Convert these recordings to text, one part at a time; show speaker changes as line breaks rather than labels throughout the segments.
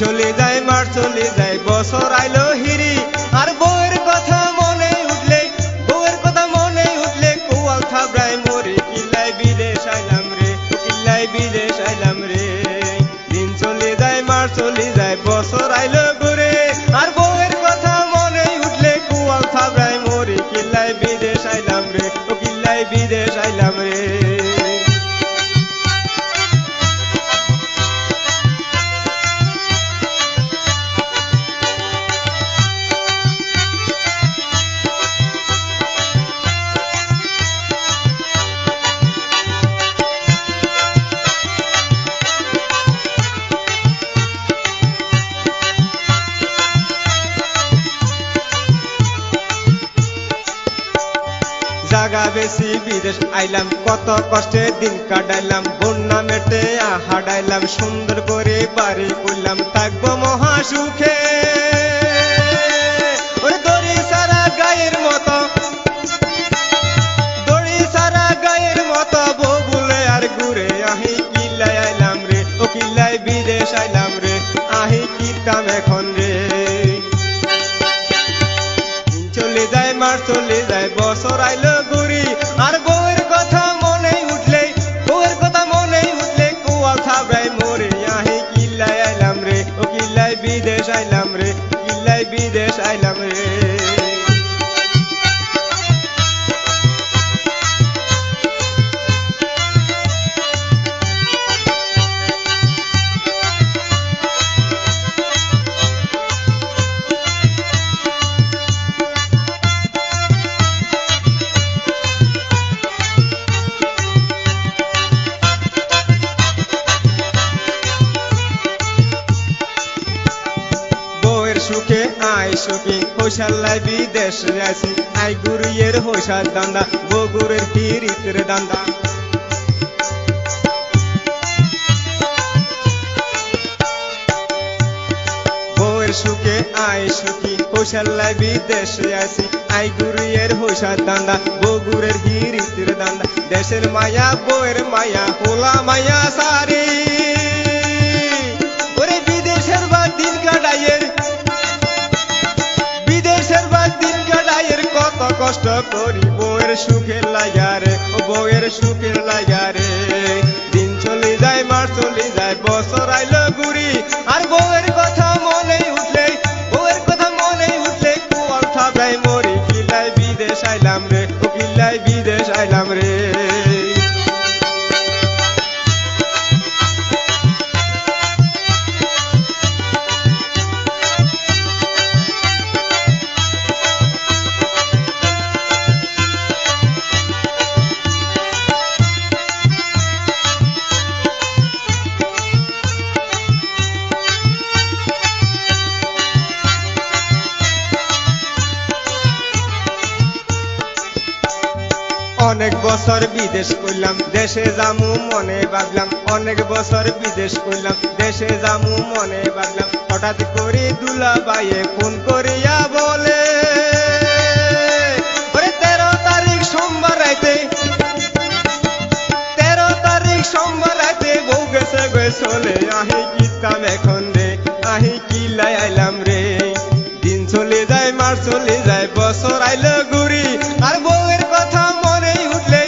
চলে যায় মাস চলে যায় বছর আইলো হিরি আর বউয়ের কথা মনে উঠলে কোয়াল থাবড়ায় মরে কিল্লাই বিদেশ আইলাম রে কিল্লাই বিদেশ আইলাম রে দিন চলে যায় মাস চলে যায় বছর আইলো ঘুরে আর বউয়ের কথা মনে উঠলে কোয়াল থাবড়ায় মরে কিল্লাই বিদেশ আইলাম রে কিল্লাই বিদেশ আইলাম রে। জাগা বেশি বিদেশ আইলাম কত কষ্টে দিন কাটাইলাম বন্যা মেটে হাডাইলাম সুন্দর করে বাড়ি করলাম থাকবো মহা সুখে দড়ি সারা গায়ের মতো বউ বলে আর ঘুরে আহি কিল্লাই আইলাম রে ও কিল্লাই বিদেশ আইলাম রে আহি কিতাম এখন রে চলে যায় মাস চলে যায় বছর আইলো ঘুরি আর বউয়ের কথা মনে উঠলে কোয়াল থাবড়ায় মরে আহি কিল্লাই আইলাম রে ও কিল্লাই বিদেশ আইলাম রে কিল্লাই বিদেশ আইলাম রে। সুখে আই সুখী হইসাল্লাই বিদেশ আসি আই গুরুয়ের হইসার দান্দা বগুরের হিরিতের দান্দা বউয়ের সুখে আই সুখী হইসাল্লাই বিদেশ আসি আই গুরুয়ের হইসার দান্দা বগুরের হিরিতের দান্দা দেশের মায়া বউয়ের মায়া হোলা মায়া সারি ওরে বিদেশের বা দিন কাটাইয়ের কত কষ্ট করি বউয়ের সুখের লাগা রে ও বউয়ের সুখের লাগা রে দিন চলে যায় মাস চলে যায় বছর আইলো ঘুরি আর বউয়ের কথা মনে উঠলে কোয়াল থাবড়ায় মরি কিল্লাই বিদেশ আইলাম রে ও কিল্লাই বিদেশ আইলাম রে। অনেক বছর বিদেশ করলাম দেশে যামু মনে ভাবলাম অনেক বছর বিদেশ করলাম দেশে যামু মনে ভাবলাম হঠাৎ করে দুলা বাইয়ে ফোন করিয়া বলে 13 তারিখ সোমবার রাইতে বউ গেছে গে চলে আহি কিতাম এখন রে আহি কিল্লাই আইলাম রে দিন চলে যায় মাস চলে যায় বছর আইলো ঘুরি আর বউয়ের কথা মনে উঠলে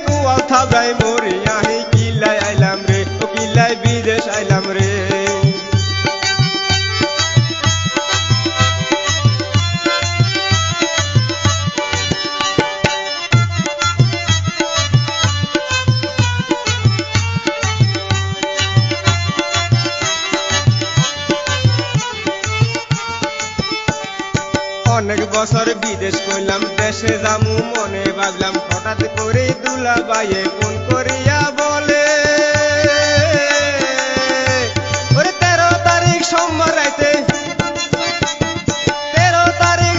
কোয়াল থাবড়ায় মরি আহি কিল্লাই আইলাম রে ও কিল্লাই বিদেশ আইলাম রে। অনেক বছর বিদেশ করলাম দেশে যামু মনে ভাবলাম হঠাৎ করে দুলা বাইয়ে ফোন করিয়া বলে 13 তারিখ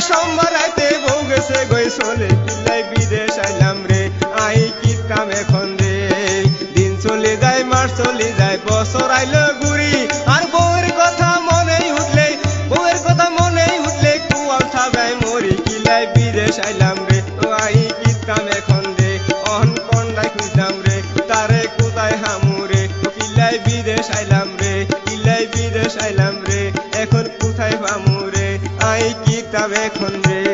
সোমবার রাইতে বউ গেছে গই চলে কিল্লাই বিদেশ আইলাম রে আই কিতাম এখন রে দিন চলে যায় মাস চলে যায় বছর আইলো ঘুরি আর বউয়ের কথা মনে উঠলে কোয়াল থাবড়ায় মরি কিল্লাই বিদেশ আইলাম রে ও আই কিতাম এখন রে অহন কন্ডাই খুঁজলাম রে তারে কোথায় হামু রে কিল্লাই বিদেশ আইলাম রে। বিদেশ আইলাম রে এখন কোথায় পামু রে আই কিতাব এখন রে